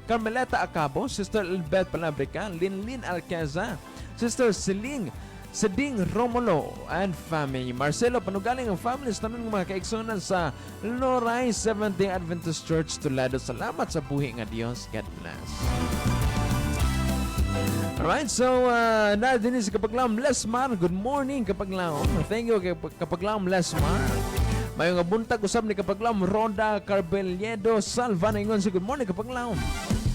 Carmeleta Acabo, sister Elbet Palabrica, Linlin Alqueza, sister Seding Romulo and family, Marcelo Panugaling ang family sa tanong mga kaigsunan sa Loray Seventh-day Adventist Church Toledo. Salamat sa buhi nga Dios. God bless. Alright, so na din si kapaglaom Lesmar. Good morning kapaglaom. Thank you kapaglaom Lesmar. Mayo nga buntag usab ni kapaglaom Roda Carbeliedo Salva. Naingon si good morning kapaglaom.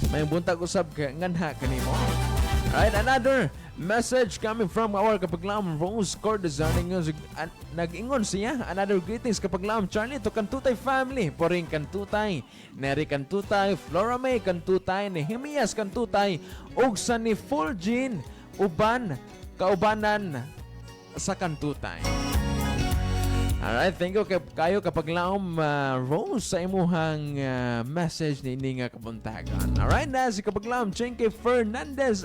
Mayo buntag usab nganha kanimo. Alright, another message coming from our kapaglaom Rose Cordezan. Nag-ingon siya. Another greetings kapaglaom Charlie to Kantutay family. Poring Kantutay, Neri Kantutay, Flora May Kantutay, Nehemias Kantutay, ug sa ni Fulgin kaubanan sa Kantutay. Alright, thank you kayo kapaglaom Rose sa imuhang message ni nga kabuntagan. Alright, na si kapaglaom Chenke Fernandez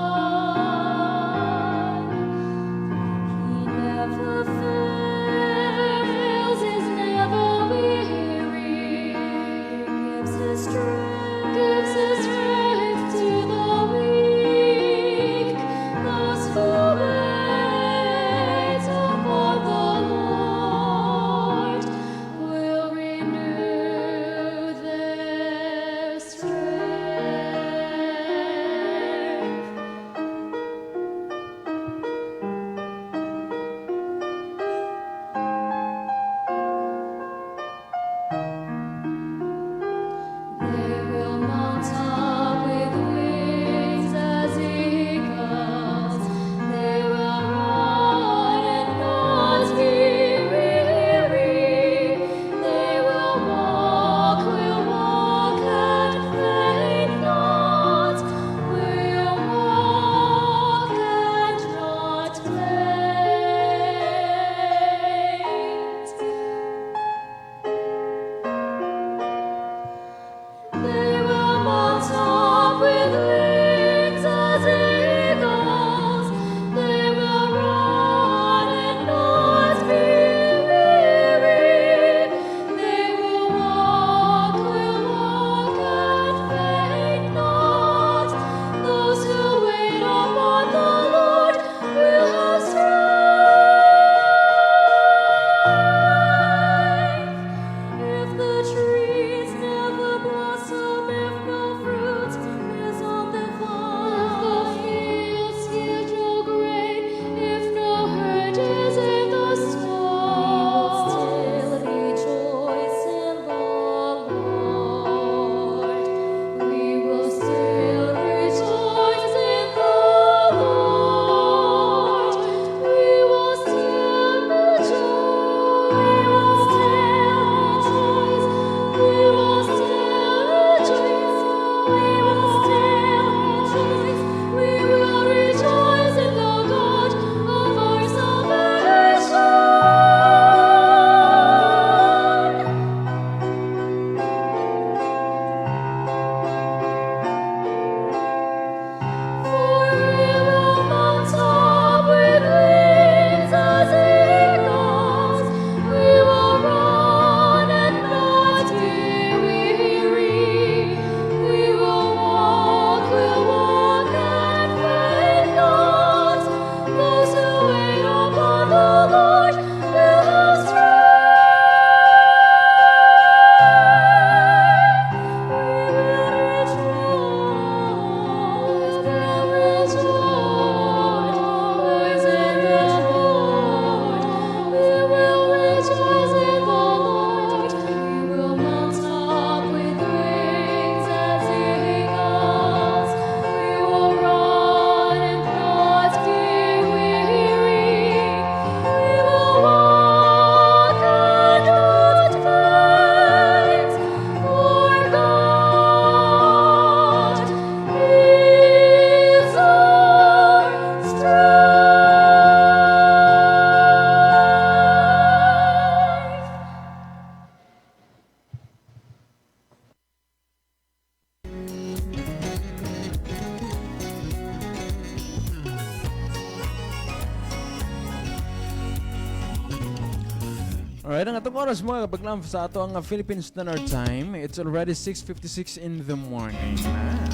Alright, ang atong oras mga kapaglam sa ato ang Philippine Standard Time. It's already 6:56 in the morning.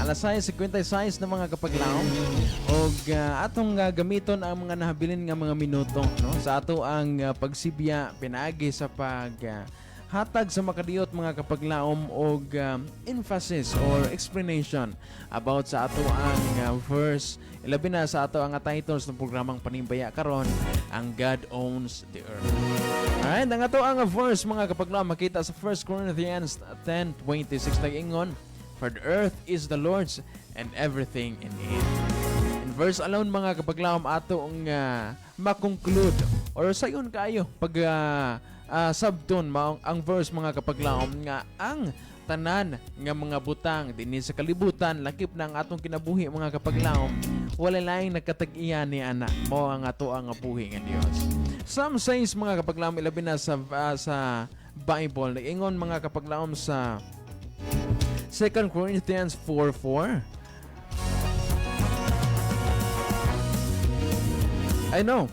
Alas 6:56 na mga kapaglam. Og atong gamiton ang mga nahabilin nga mga minuto, no? Sa ato ang pagsibya pinaagi sa hatag sa makadiyot mga kapaglaom og emphasis or explanation about sa ato ang verse ilabi na sa ato ang titles ng programang Panimbaya karon ang God Owns the Earth. Alright, ang ato ang verse mga kapaglaom makita sa 1 Corinthians 10:26 nag-ingon, for the earth is the Lord's and everything in it. In verse alone mga kapaglaom ato ang makonclude or sayon kayo pag sabton maong ang verse mga kapaglaom nga ang tanan nga mga butang dinhi sa kalibutan lakip na ang atong kinabuhi mga kapaglaom wala laing nagkatag-iya ni ana mao ang ato ang buhi nga Dios. Some says mga kapaglaom ilabi na sa Bible nag-ingon mga kapaglaom sa 2 Corinthians 4:4. I know.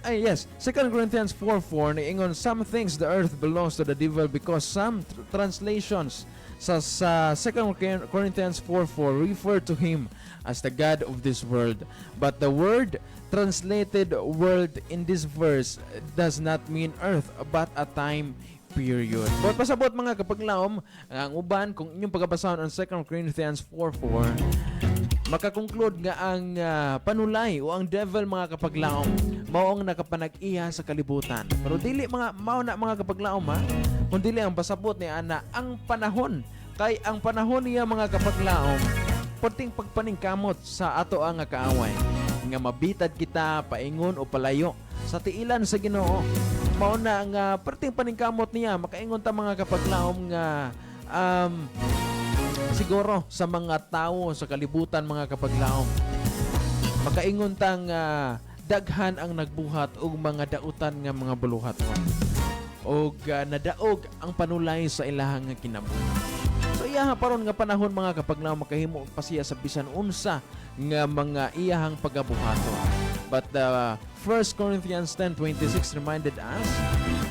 Yes, 2 Corinthians 4:4 nag-ingon, some things the earth belongs to the devil because some translations sa 2 Corinthians 4:4 refer to him as the God of this world. But the word translated world in this verse does not mean earth but a time period. But pasabot mga kapaglaom, ang uban kung inyong pagkabasahon ang 2 Corinthians 4:4 makakonclude nga ang panulay o ang devil mga kapaglaom maong nakapanag-iya sa kalibutan. Pero dili mao na mga kapaglaom kung dili ang pasabot ni ana ang panahon kay ang panahon niya mga kapaglaom perting pagpaningkamot sa ato ang kaaway nga mabitad kita paingon o palayo sa tiilan sa Ginoo. Mao na ang perting paningkamot niya makaingon ta mga kapaglaom nga siguro sa mga tao sa kalibutan mga kapaglaom makaingon tang daghan ang nagbuhat og mga dautan nga mga buluhaton og nadaog ang panulay sa ilahang kinabuhi. So iyaha paron nga panahon mga kapaglaom makahimo pa siya sa bisan unsa nga mga iyahang pagabuhaton. But 1 Corinthians 10:26 reminded us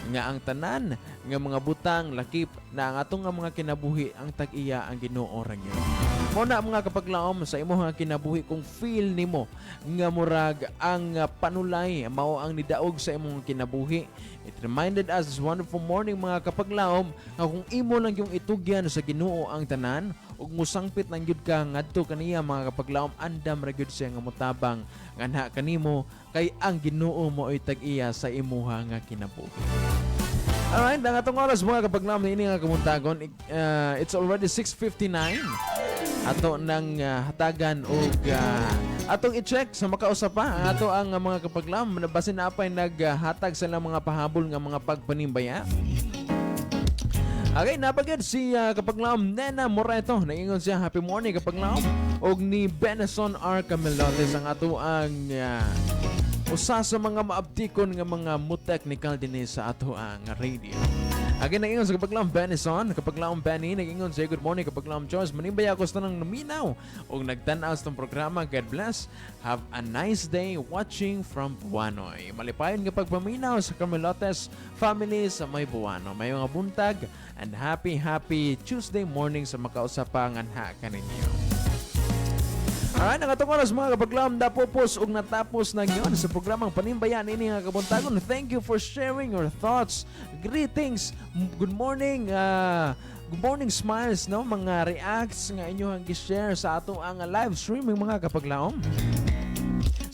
nga ang tanan nga mga butang lakip na ang atong nga mga kinabuhi ang tag-iya ang Ginoo ra gyud. Muna mga kapaglaom sa imong kinabuhi kung feel nimo nga murag ang panulay mao ang nidaog sa imong kinabuhi. It reminded us this wonderful morning mga kapaglaom nga kung imo lang yung itugyan sa Ginoo ang tanan ug musangpit lang gyud ka ngadto kaniya mga kapaglaom andam ra gyud siya nga motabang nganha kanimo kay ang Ginoo mo ay tag-iya sa imuha nga kinabuhi. Alright, ang atong oras mga kapaglaom ini nga kamuntagon it's already 6:59. Ato nang hatagan og atong i-check sa makausap pa ang ato ang mga kapaglaom basin na apay naghatag sa mga pahabol nga mga pagpanimbaya. Okay, napagad si kapaglaom Nena Moreto. Naingon siya, happy morning kapaglaom. Og ni Benson R. Camelotes ang ato ang usa sa mga maabtikon nga mga mo-technical din sa ato ang radio. Again, nag-ingon sa kapaglaom Benison, kapaglaom Benny, nag-ingon sa good morning kapaglaom Charles. Manimbaya ako sa nang naminaw o nagtanaw sa programa. God bless. Have a nice day watching from Buanoy. Malipayon nga pagpaminaw sa Camelotes family sa may Buano. May mga buntag and happy Tuesday morning sa makausapangan ha kaninyo. Alright, nakatong oras mga kapaglaom napupos ug natapos na ngayon sa programang Panimbayan ini nga kabuntagon. Thank you for sharing your thoughts. Greetings. Good morning. Good morning smiles no mga reacts nga inyohang gi-share sa ato ang live streaming mga kapaglaom.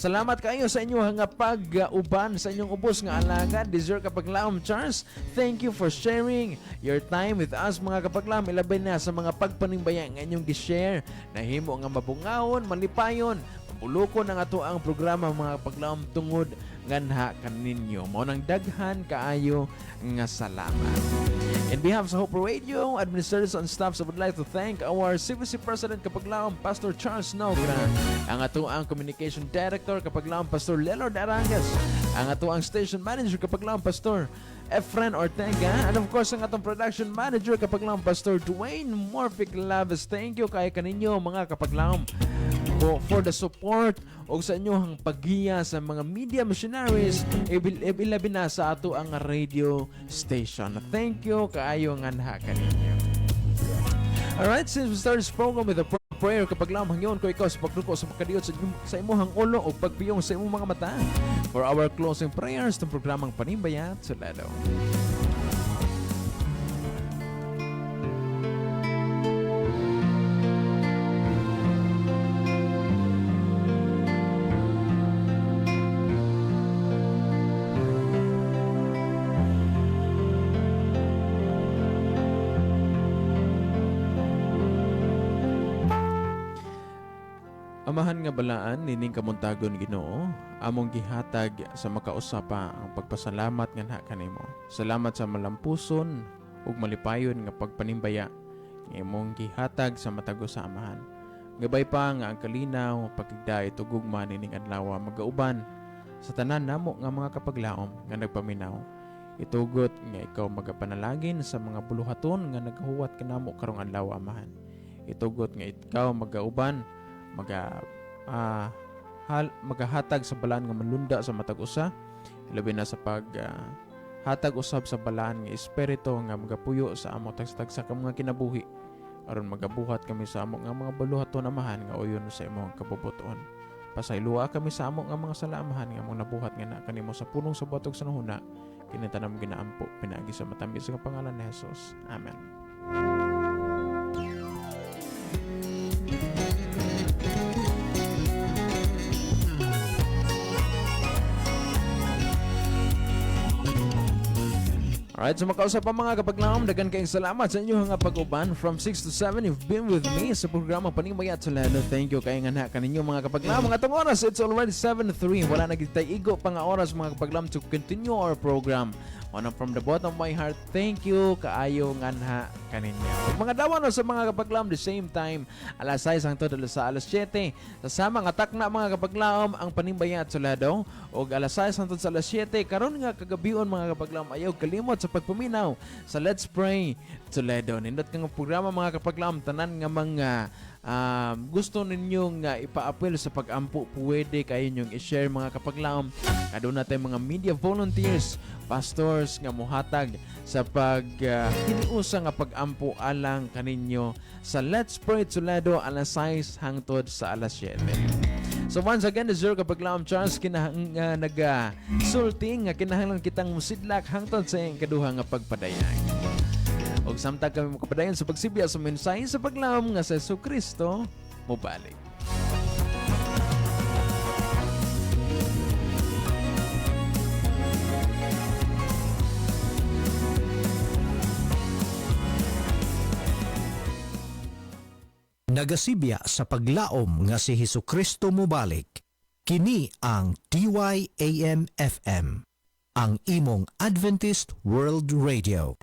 Salamat kayo sa inyo nga pag-uban sa inyong ubos nga alagad. Deserve kapaglaom Charles. Thank you for sharing your time with us mga kapaglaom. Ilabay na sa mga pagpanimbaya nga inyong gi-share. Nahimo nga mabungawon, malipayon, mabulukon ang ato ang programa mga kapaglaom tungod nganha kaninyo. Mao nang daghan kaayo nga salamat. In behalf of Hope Radio, administrators and staffs, I would like to thank our CVC President Kapaglaom, Pastor Charles Nogra, ang ato ang Communication Director Kapaglaom, Pastor Lelord Arangas, ang ato ang Station Manager Kapaglaom, Pastor Efren Ortega, and of course ang atong Production Manager Kapaglaom, Pastor Dwayne Morphic Laves. Thank you kay kaninyo mga kapaglaom. for the support o sa inyong paggiya sa mga media missionaries ilabi na sa ato ang radio station. Thank you kaayo nga anha kaninyo. Alright, since we started this program with a prayer, kapag lamang yun ko ikaw sa pagduko sa pagkadiyot sa imuhang ulo o pagpiyong sa imong mga mata. For our closing prayers ng programang Panimbayat Tsulado. Amahan nga balaan nining kamuntagon Ginoo, among gihatag sa makausapa ang pagpasalamat nga nha kanimo. Salamat sa malampuson ug malipayon nga pagpanimbaya nga imong gihatag sa matago sa amahan. Gabay pa nga ang kalinaw pagigday tugugma nining adlaw magauban sa tanan namo nga mga kapaglaom nga nagpaminaw. Itugot nga ikaw magapanalagin sa mga buluhaton nga nagahuwat kanamo karong adlaw amahan. Itugot nga ikaw magauban magahatag sa balaan nga manlunda sa matag usa, labi na sa hatag usab sa balaan nga espiritu nga magapuyo sa amo tagsa sa mga kinabuhi aron magabuhat kami sa amo nga mga baluhaton amahan nga uyon sa imong kabubuton. Pasaylua kami sa amo nga mga salaamahan nga among nabuhat nga na kanimo sa punong sa batog sa nahuna kini tanam ginaampo pinaagi sa matamis nga pangalan ni Jesus. Amen. Alright, so makausap pa mga kapaglaom, dagan kayong salamat sa inyo nga pag-uban. From 6 to 7, you've been with me sa programa Panimbayat Tsulado. Thank you kayo nga na kaninyo mga kapaglaom. Mga itong oras, it's already 7:03. Wala nagitay igo pa nga oras mga kapaglaom to continue our program. One from the bottom of my heart, thank you kaayo nga na kaninyo. Mga dawan sa mga kapaglaom, the same time, alas 6 hangtod sa alas 7. Sa mga takna mga kapaglaom, ang Panimbayat Tsulado. O alas 6 hangtod sa alas 7. Karon nga kagabion mga kapaglaom, ayaw kalimot sa pagpaminaw sa Let's Pray Tsulado. Nindot kang programa mga kapaglaom, tanan nga mga gusto ninyong ipa-appeal sa pag-ampo, pwede kayo nyong i-share mga kapaglaom. Doon natin mga media volunteers, pastors nga muhatag sa hiniusa nga pag-ampo alang kaninyo sa Let's Pray Tsulado alas 6 hangtod sa alas 7. So once again, this is your kapaglaom Charles nag-sulting nga kinahanglan kitang musidlak hangtod sa iyong kaduha nga pagpadayag. Og samtang kami makapadayon sa pagsibya sa mensahe sa paglaom nga sa Jesucristo mobalik. Nagasibya sa paglaom nga si Jesucristo mobalik. Kini ang DYAM FM, ang imong Adventist World Radio.